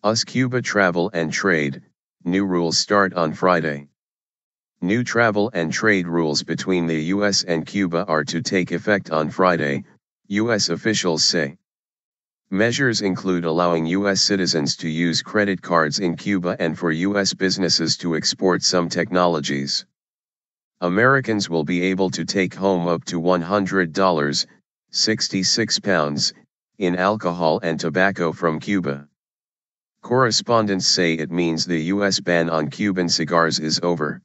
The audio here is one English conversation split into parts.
US-Cuba travel and trade, new rules start on Friday. New travel and trade rules between the US and Cuba are to take effect on Friday, US officials say. Measures include allowing US citizens to use credit cards in Cuba and for US businesses to export some technologies. Americans will be able to take home up to $100, 66 pounds, in alcohol and tobacco from Cuba. Correspondents say it means the US ban on Cuban cigars is over.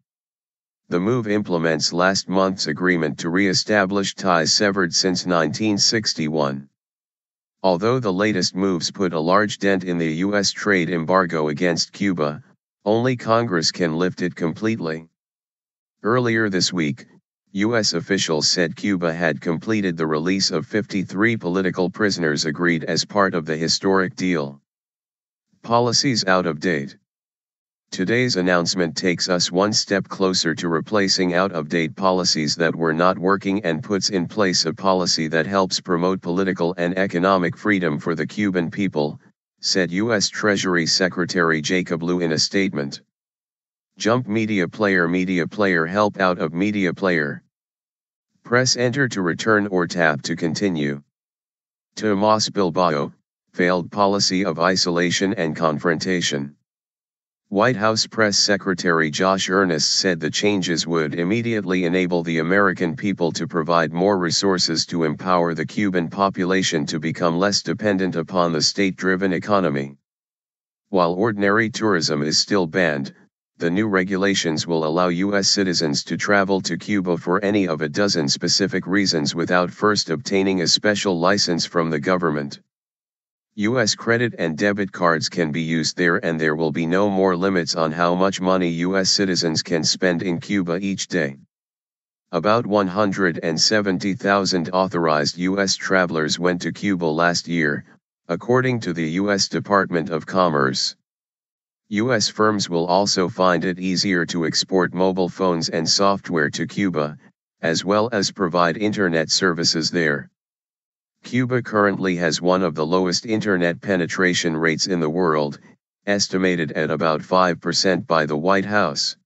The move implements last month's agreement to re-establish ties severed since 1961. Although the latest moves put a large dent in the US trade embargo against Cuba, only Congress can lift it completely. Earlier this week, US officials said Cuba had completed the release of 53 political prisoners agreed as part of the historic deal. Policies out of date. Today's announcement takes us one step closer to replacing out-of-date policies that were not working and puts in place a policy that helps promote political and economic freedom for the Cuban people, said U.S. Treasury Secretary Jacob Lew in a statement. Jump media player help out of media player. Press enter to return or tap to continue. Tomas Bilbao, failed policy of isolation and confrontation. White House Press Secretary Josh Earnest said the changes would immediately enable the American people to provide more resources to empower the Cuban population to become less dependent upon the state-driven economy. While ordinary tourism is still banned, the new regulations will allow U.S. citizens to travel to Cuba for any of a dozen specific reasons without first obtaining a special license from the government. U.S. credit and debit cards can be used there, and there will be no more limits on how much money U.S. citizens can spend in Cuba each day. About 170,000 authorized U.S. travelers went to Cuba last year, according to the U.S. Department of Commerce. U.S. firms will also find it easier to export mobile phones and software to Cuba, as well as provide internet services there. Cuba currently has one of the lowest internet penetration rates in the world, estimated at about 5% by the White House.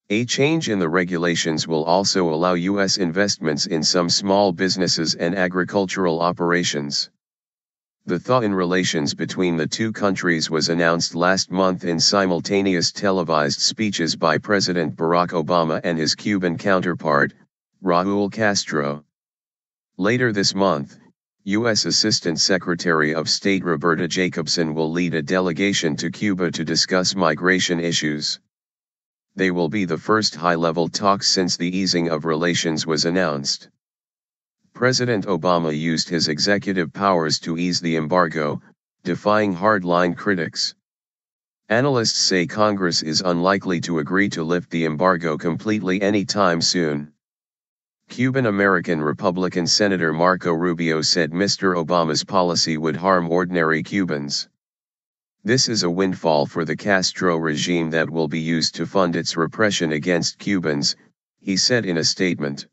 A change in the regulations will also allow U.S. investments in some small businesses and agricultural operations. The thaw in relations between the two countries was announced last month in simultaneous televised speeches by President Barack Obama and his Cuban counterpart, Raúl Castro. Later this month, U.S. Assistant Secretary of State Roberta Jacobson will lead a delegation to Cuba to discuss migration issues. They will be the first high-level talks since the easing of relations was announced. President Obama used his executive powers to ease the embargo, defying hardline critics. Analysts say Congress is unlikely to agree to lift the embargo completely anytime soon. Cuban-American Republican Senator Marco Rubio said Mr. Obama's policy would harm ordinary Cubans. This is a windfall for the Castro regime that will be used to fund its repression against Cubans, he said in a statement.